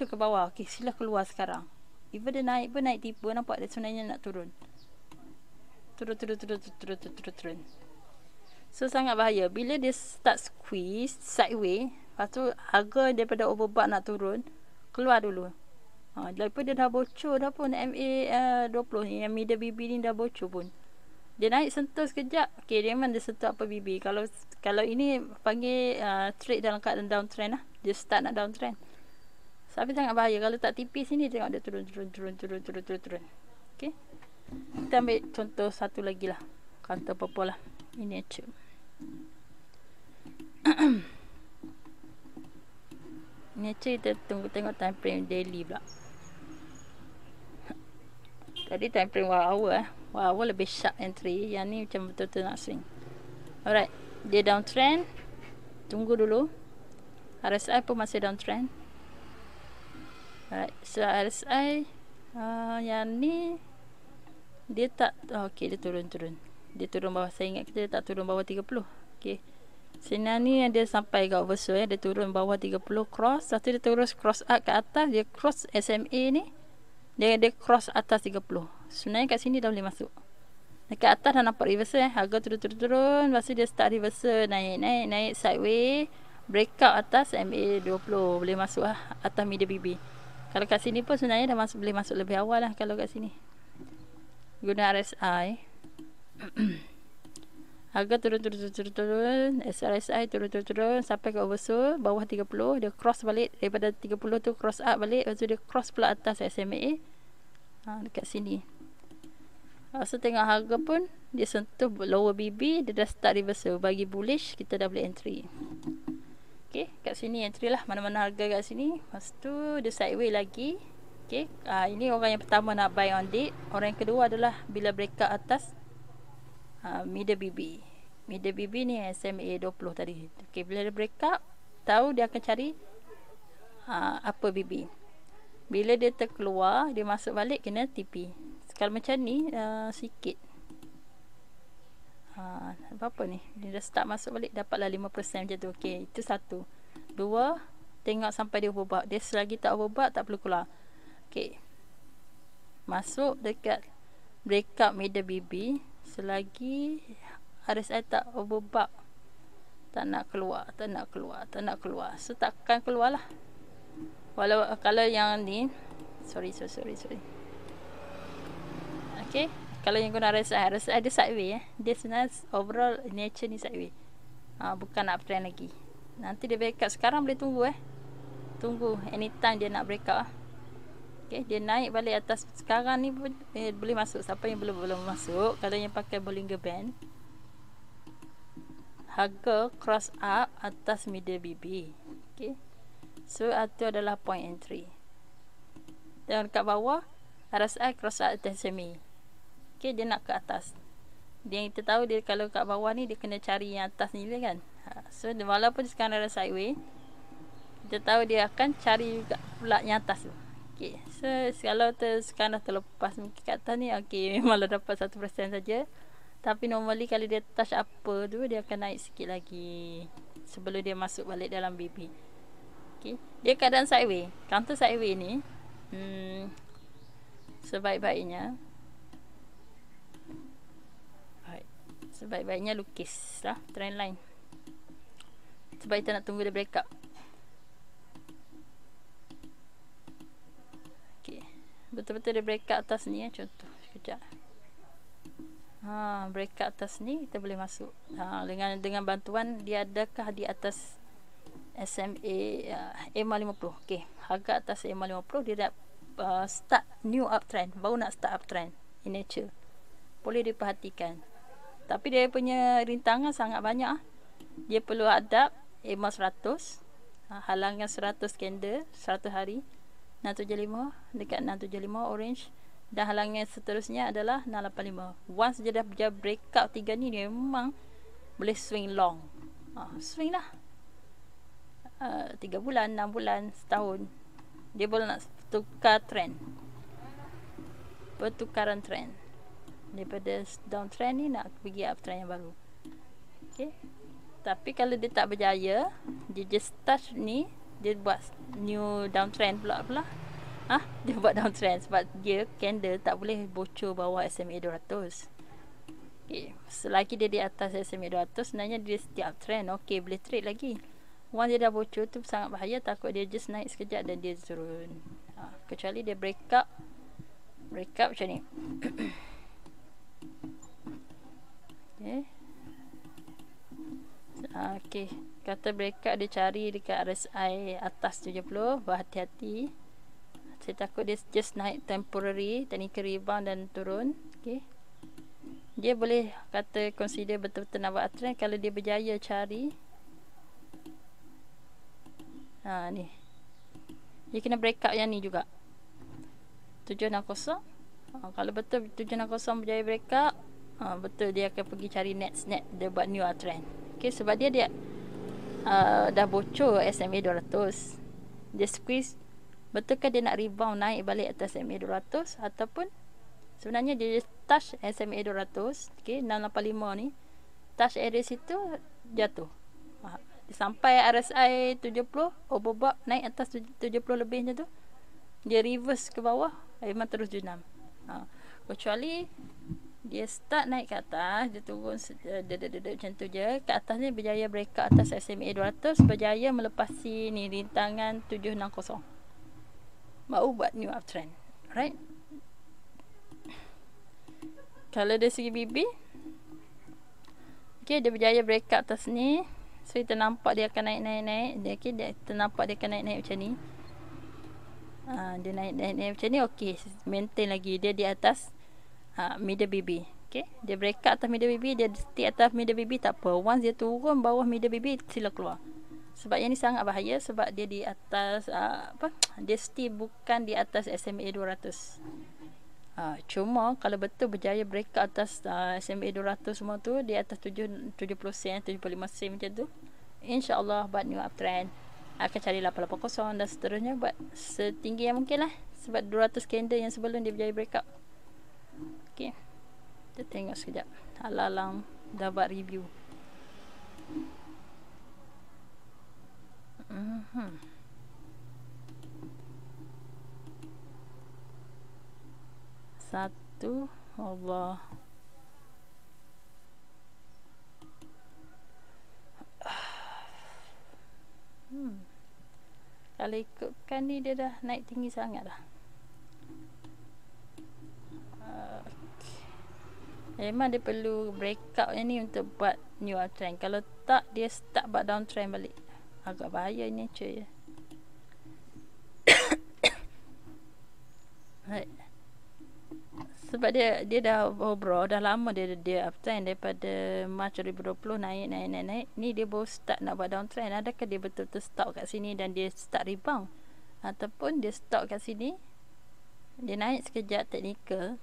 ke bawah. Okay, sila keluar sekarang. Even dia naik pun naik tipu, nampak dia sebenarnya nak turun. So sangat bahaya bila dia start squeeze sideways. Lepas tu harga daripada overbought nak turun, keluar dulu. Lepas dia dah bocor dah pun, MA20 ni, yang middle BB ni dah bocor pun. Dia naik sentuh sekejap, okay, dia memang dia sentuh apa BB. Kalau ini panggil trade dalam keadaan downtrend lah. Dia start nak downtrend. Tapi sangat bahaya. Kalau tak tipis sini, tengok dia turun. Okay. Kita ambil contoh satu lagi lah. Counter purple lah. Ini action. Ni kita tengok time frame daily pula. Tadi time frame 1 hour 1 hour lebih sharp entry. Yang ni macam betul-betul nak swing. Alright, dia downtrend. Tunggu dulu. RSI pun masih downtrend. Alright, so RSI yang ni dia tak, okay, dia turun. Dia turun bawah, saya ingat kita tak turun bawah 30. Okay, sini ni dia sampai ke oversold, dia turun bawah 30 cross. Lepas tu dia terus cross up ke atas, dia cross SMA ni, dia cross atas 30. Sebenarnya kat sini dah boleh masuk. Dekat atas dah nampak reversal harga turun. Lepas tu dia start reversal, naik sideways, breakout atas MA20, boleh masuk lah atas middle BB. Kalau kat sini pun sebenarnya dah boleh masuk lebih awal lah. Kalau kat sini guna RSI, harga turun, RSI turun sampai ke oversold bawah 30. Dia cross balik daripada 30 tu, cross up balik. Lepas tu dia cross pula atas SMA dekat sini. So tengok harga pun dia sentuh lower BB, dia dah start reversal, bagi bullish, kita dah boleh entry. Okay, kat sini entry lah mana-mana harga kat sini. Lepas tu dia sideways lagi. Okay, ini orang yang pertama nak buy on dip. Orang yang kedua adalah bila breakout atas middle BB. Middle BB ni SMA 20 tadi. Okay, bila dia breakout, tahu dia akan cari upper BB. Bila dia terkeluar, dia masuk balik, kena TP. Kalau macam ni sikit, apa ni, dia dah start masuk balik, dapatlah 5% macam tu. Okay, itu satu. Dua, tengok sampai dia overbought. Dia selagi tak overbought, tak perlu keluar. Okay, masuk dekat breakout middle BB, selagi RSI tak overbought, tak nak keluar. So takkan keluar lah. Walau kalau yang ni, sorry. Okay, kalau yang guna RSI dia sideways dia sebenarnya overall nature ni sideways, bukan uptrend lagi. Nanti dia breakout, sekarang boleh tunggu anytime dia nak breakout. Okay, dia naik balik atas sekarang ni pun boleh masuk. Siapa yang belum masuk, kalau yang pakai Bollinger Band, harga cross up atas middle BB. Okay, so itu adalah point entry. Dan kat bawah RSI cross up atas SMA. Okay, dia nak ke atas. Dia yang kita tahu, dia kalau kat bawah ni dia kena cari yang atas ni kan. So walaupun sekarang ada sideways, kita tahu dia akan cari juga pula yang atas tu. Okay, so kalau sekarang dah terlepas mungkin kat atas ni, okay, malah dapat 1% saja. Tapi normally kalau dia touch upper tu, dia akan naik sikit lagi sebelum dia masuk balik dalam BB. Okay, dia keadaan sideways. Counter sideways ni sebaik-baiknya lukis lah trend line, sebab kita nak tunggu dia breakout. Okay, betul-betul dia breakout atas ni contoh sekejap. Breakout atas ni kita boleh masuk dengan bantuan dia. Adakah di atas SMA EMA50? Okay, harga atas EMA50 dia dah start new uptrend, baru nak start uptrend in nature, boleh diperhatikan. Tapi dia punya rintangan sangat banyak. Dia perlu adapt EMA 100, halangan 100 candle 100 hari 675 dekat 675 orange, dan halangan seterusnya adalah 685. Once dia dah breakout 3 ni, dia memang boleh swing long. Swing lah 3 bulan, 6 bulan, setahun. Dia boleh nak tukar trend, pertukaran trend daripada downtrend ni nak pergi uptrend yang baru. Okay. Tapi kalau dia tak berjaya, dia just touch ni, dia buat new downtrend pula. Dia buat downtrend sebab dia candle tak boleh bocor bawah SMA 200. Okay. Selagi dia di atas SMA 200, sebenarnya dia setiap uptrend. Okay, boleh trade lagi. Once dia dah bocor tu sangat bahaya, takut dia just naik sekejap dan dia turun. Kecuali dia break up macam ni. Okay. Kata breakout dia cari dekat RSI atas 70, berhati-hati. Saya takut dia just naik temporary, technical rebound dan turun. Okay. Dia boleh kata consider betul-betul nak buat uptrend kalau dia berjaya cari. Ni. Dia kena breakout yang ni juga. 760. Kalau betul 760 berjaya breakout, betul dia akan pergi cari next dia buat new uptrend. Okay, sebab dia dah bocor SMA 200. Dia squeeze. Betulkah dia nak rebound naik balik atas SMA 200 ataupun sebenarnya dia touch SMA 200, okay, 685 ni, touch area situ jatuh. Sampai RSI 70, overbought naik atas 70 lebih macam tu, dia reverse ke bawah, memang terus junam. Kecuali dia start naik ke atas, dia turun macam tu je, ke atas ni berjaya breakout atas SMA 200, berjaya melepasi ni rintangan 760, baru buat new uptrend. Right? Kalau dari segi BB, okay, dia berjaya breakout atas ni, so kita nampak dia akan naik. Okay, dia ternampak dia akan naik macam ni. Dia naik macam ni. Okay, maintain lagi dia di atas middle BB. Okay, dia breakout atas middle BB, dia stick atas middle BB, tak apa. Once dia turun bawah middle BB, sila keluar. Sebab yang ni sangat bahaya, sebab dia di atas dia still bukan di atas SMA 200. Cuma kalau betul berjaya breakout atas SMA 200 semua tu, di atas 70 sen, 75 sen macam tu, InsyaAllah buat new uptrend, akan cari 880 dan seterusnya, buat setinggi yang mungkin lah. Sebab 200 candle yang sebelum dia berjaya breakout. Okay, kita tengok sekejap. Alang dah buat review. Satu, Allah. Kalau ikutkan ni, dia dah naik tinggi sangat dah. Memang dia perlu breakout yang ni untuk buat new uptrend. Kalau tak, dia start buat downtrend balik. Agak bahaya ni je. Sebab dia dah overall, dah lama dia uptrend daripada Mac 2020, naik. Ni dia baru start nak buat downtrend. Adakah dia betul-betul stop kat sini dan dia start rebound, ataupun dia stop kat sini, dia naik sekejap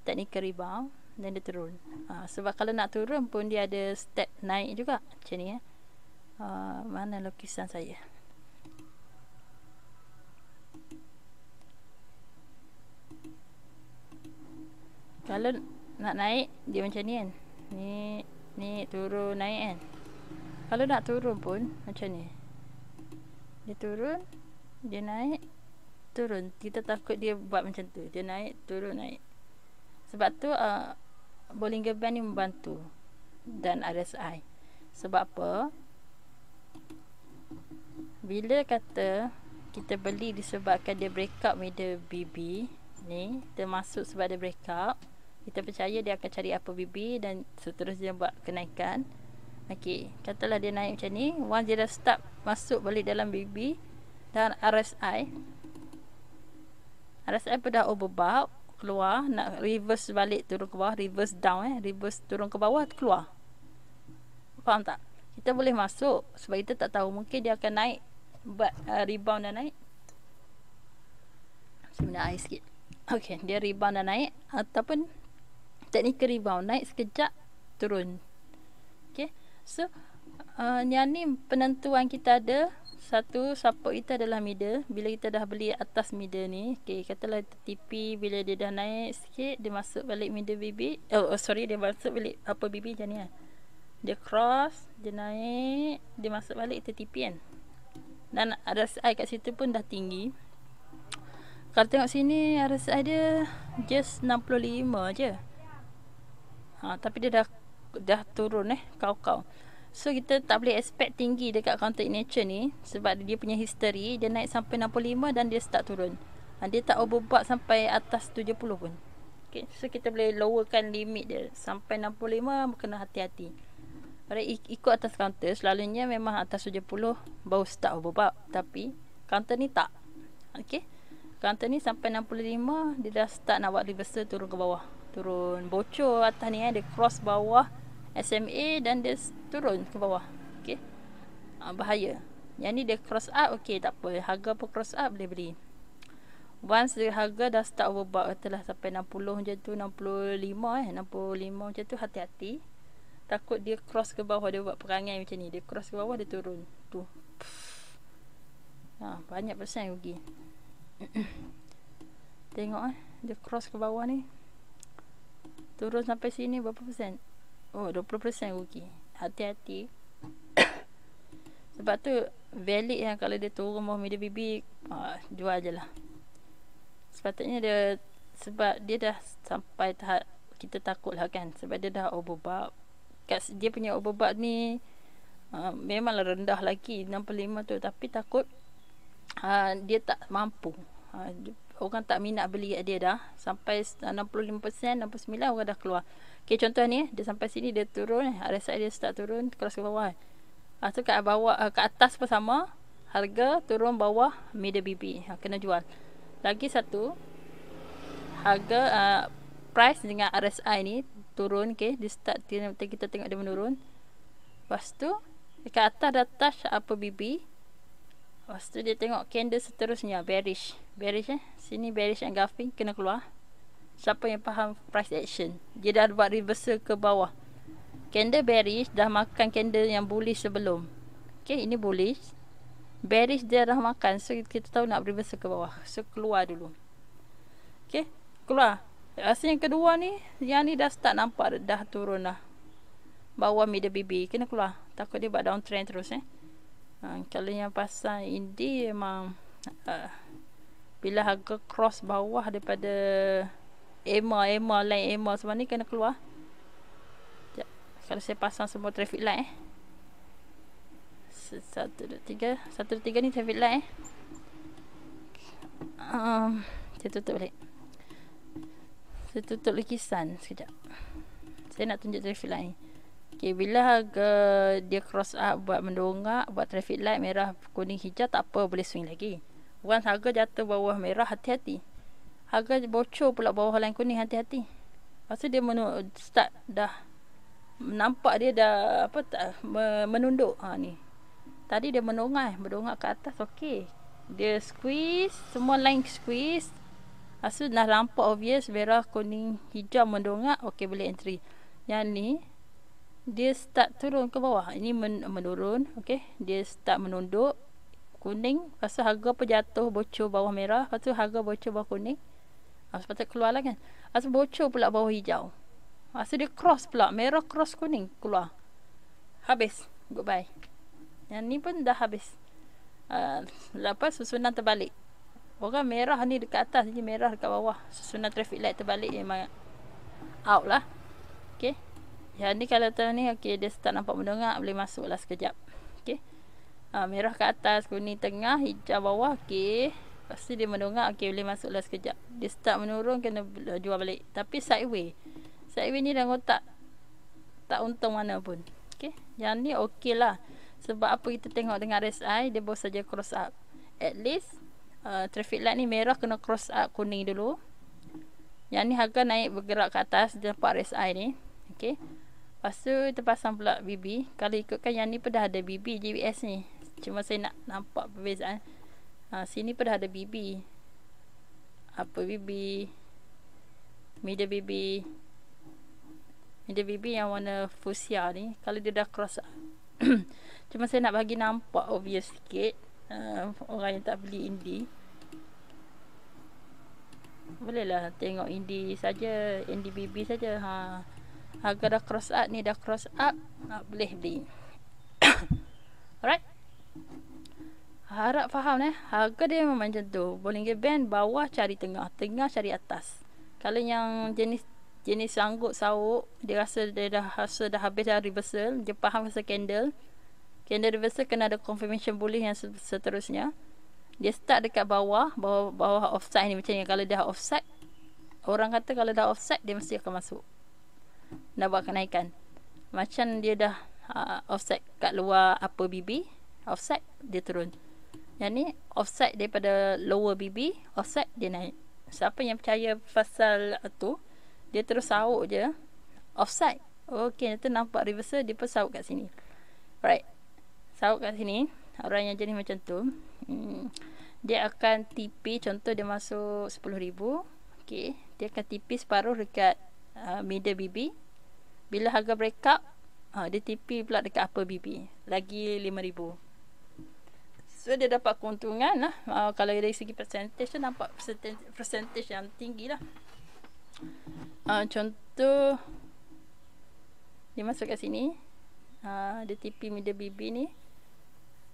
technical rebound dan dia turun. Sebab kalau nak turun pun dia ada step naik juga macam ni. Mana lukisan saya? Kalau nak naik dia macam ni kan, ni turun naik kan. Kalau nak turun pun macam ni, dia turun, dia naik, turun. Kita takut dia buat macam tu, dia naik, turun, naik. Sebab tu Bollinger Band ni membantu, dan RSI. Sebab apa? Bila kata kita beli disebabkan dia breakout middle BB ni, termasuk sebab dia breakout, kita percaya dia akan cari apa BB dan seterusnya buat kenaikan. Okey, katalah dia naik macam ni, once dia dah start masuk balik dalam BB dan RSI pun dah overbought, keluar, nak reverse balik turun ke bawah, reverse down, reverse turun ke bawah, keluar. Faham tak? kita boleh masuk sebab kita tak tahu, mungkin dia akan naik, rebound dan naik. Sebenarnya air sikit. Okay, dia rebound dan naik, ataupun technical rebound, naik sekejap turun. Okay, so yang ni penentuan kita ada. Satu, support kita adalah middle. Bila kita dah beli atas middle ni, okay, katalah TP, bila dia dah naik sikit, dia masuk balik middle bibit. Dia masuk balik upper bibit macam ni lah. Dia cross, dia naik, dia masuk balik ke TP kan. Dan RSI kat situ pun dah tinggi. Kalau tengok sini, RSI dia just 65 je. Tapi dia dah turun kau-kau. So kita tak boleh expect tinggi dekat counter signature ni, sebab dia punya history, dia naik sampai 65 dan dia start turun. Dia tak overbought sampai atas 70 pun. Okay, so kita boleh lowerkan limit dia sampai 65, kena hati-hati. Ikut atas counter selalunya memang atas 70 baru start overbought, tapi counter ni tak. Okay, counter ni sampai 65 dia dah start nak buat reversal, turun ke bawah, turun bocor atas ni dia cross bawah SMA dan dia turun ke bawah. Okay, bahaya. Yang ni dia cross up, okay, tak apa, harga pun cross up, boleh beli. Once dia harga dah start overbought, katalah sampai 60 macam tu, 65 macam tu, hati-hati. Takut dia cross ke bawah, dia buat perangai macam ni, dia cross ke bawah, dia turun tu. Banyak persen rugi. Tengok dia cross ke bawah ni, turun sampai sini berapa persen? 20% rugi. Hati-hati. Sebab tu valid yang kalau dia turun bawah middle bibit, jual je lah. Sepatutnya dia, sebab dia dah sampai tahap kita takut lah kan, sebab dia dah overbought. Dia punya overbought ni memanglah rendah lagi 65 tu, tapi takut dia tak mampu. Orang tak minat beli dia dah sampai 65%, 69% orang dah keluar. Okay, contoh ni dia sampai sini, dia turun, RSI dia start turun, cross ke bawah. So kat bawah, kat atas pun sama, harga turun bawah middle BB, kena jual. Lagi satu, harga price dengan RSI ni turun, okay, dia start, kita tengok dia menurun. Lepas tu dekat atas dah touch upper BB. Lepas tu dia tengok candle seterusnya bearish sini, bearish engulfing, kena keluar. Siapa yang faham price action, dia dah buat reversal ke bawah. Candle bearish dah makan candle yang bullish sebelum. Okay, ini bullish, bearish dia dah makan, so kita tahu nak reversal ke bawah, so keluar dulu. Okay, keluar. Rasa yang kedua ni, yang ni dah start nampak dah turun dah bawah middle BB, kena keluar. Takut dia buat downtrend terus. Kalau yang pasal ini memang bila harga cross bawah daripada EMA line EMA semua ni, kena keluar. Sekejap. Kalau saya pasang semua traffic light 1, 2, 3 ni traffic light saya tutup balik. Saya tutup lukisan sekejap. Saya nak tunjuk traffic light ni. Okay, bila harga dia cross up, buat mendongak, buat traffic light merah, kuning, hijau, tak apa, boleh swing lagi. Once harga jatuh bawah merah, hati-hati. Harga bocor pula bawah line kuning, hati-hati. Lepas tu dia start dah nampak dia dah menunduk. Ni tadi dia mendongak ke atas, okey, dia squeeze, semua line squeeze. Lepas tu dah nampak obvious merah, kuning, hijau mendongak, okey, boleh entry. Yang ni dia start turun ke bawah, ini menurun, okey, dia start menunduk kuning, lepas tu harga pun jatuh bocor bawah merah, lepas tu harga bocor bawah kuning. Sepatutnya keluar lah kan. Lepas tu bocor pula bawah hijau, lepas tu dia cross pula merah, cross kuning, keluar. Habis, goodbye. Yang ni pun dah habis. Lepas susunan terbalik, orang merah ni dekat atas, ni merah dekat bawah, susunan traffic light terbalik, memang out lah. Okay, yang ni kalau tahu ni, okay, dia start nampak mendongak, boleh masuk lah sekejap. Okay, merah kat atas, kuning tengah, hijau bawah, okay. Lepas tu dia mendongak, okay, boleh masuk lah sekejap. Dia start menurun, kena jual balik. Tapi sideway ni dah tak untung mana pun. Okay, yang ni okay lah. Sebab apa kita tengok dengan RSI, dia baru saja cross up. At least traffic light ni merah kena cross up kuning dulu. Yang ni harga naik bergerak ke atas, dia nampak RSI ni. Okay, Lepas tu kita pasang pula BB. Kalau ikutkan yang ni pun dah ada BB JBS ni. Cuma saya nak nampak perbezaan. Sini pun dah ada BB. Apa BB? Middle BB. Middle BB yang warna fuchsia ni. Kalau dia dah cross cuma saya nak bagi nampak obvious sikit. Orang yang tak beli indie bolehlah tengok indie saja, indie BB saja. Harga dah cross up ni, dah cross up, boleh beli. Alright, harap faham harga dia memang macam tu. Bollinger Band bawah cari tengah, tengah cari atas. Kalau yang jenis sanggup sauk, dia rasa dah habis dah reversal, dia faham pasal candle reversal, kena ada confirmation bullish yang seterusnya. Dia start dekat bawah offside ni macam ni. Kalau dah offside, orang kata kalau dah offside dia mesti akan masuk, nak buat kenaikan. Macam dia dah offside kat luar upper BB, offside dia turun. Yang ni offside daripada lower BB, offside dia naik. Siapa yang percaya pasal tu, dia terus sauk je offside. Okey, nanti nampak reversal, dia pun sauk kat sini. Right, sauk kat sini. Orang yang jenis macam tu, dia akan TP. Contoh dia masuk 10,000. Okey, dia akan TP separuh dekat middle BB. Bila harga break up, dia TP pula dekat upper BB, lagi 5,000. So dia dapat keuntungan lah. Kalau dari segi percentage tu, nampak percentage yang tinggi lah. Contoh dia masuk kat sini, dia TP middle BB ni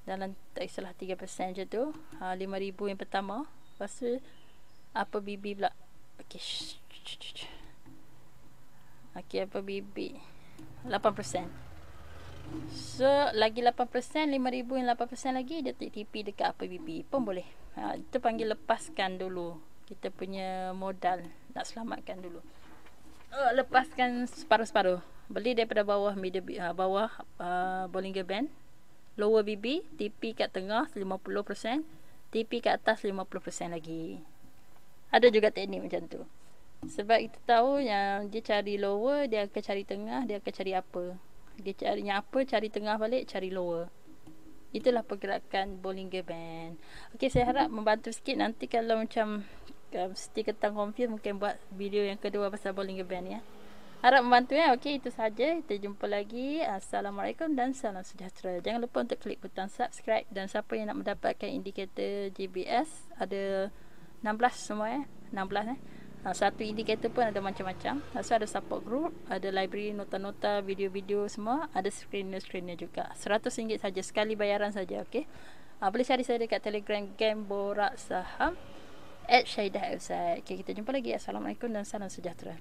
dalam tak kisahlah 3% je tu, 5,000 yang pertama. Lepas tu upper BB pula. Okey, upper BB 8%. So lagi 8%, 5,000 yang 8% lagi dia TP dekat upper BB pun boleh. Itu panggil lepaskan dulu kita punya modal, nak selamatkan dulu. Lepaskan separuh-separuh. Beli daripada bawah bawah Bollinger Band, lower BB, TP kat tengah 50%, TP kat atas 50% lagi. Ada juga teknik macam tu. Sebab kita tahu yang dia cari lower, dia akan cari tengah, dia akan cari upper. Dia cari yang upper, cari tengah balik, cari lower. Itulah pergerakan Bollinger Band. Okey, saya harap membantu sikit. Nanti kalau macam mesti ketang confuse, mungkin buat video yang kedua pasal Bollinger Band ya. Harap membantu ya. Okey, itu saja. Kita jumpa lagi. Assalamualaikum dan salam sejahtera. Jangan lupa untuk klik butang subscribe. Dan siapa yang nak mendapatkan indikator JBS, ada 16 semua ya. 16 satu indikator pun ada macam-macam. So ada support group, ada library, nota-nota, video-video semua. Ada screener juga. RM100 saja, sekali bayaran saja. Okey. Boleh cari saya dekat Telegram Game Borak Saham @Syaidah Elsai. Okey, kita jumpa lagi. Assalamualaikum dan salam sejahtera.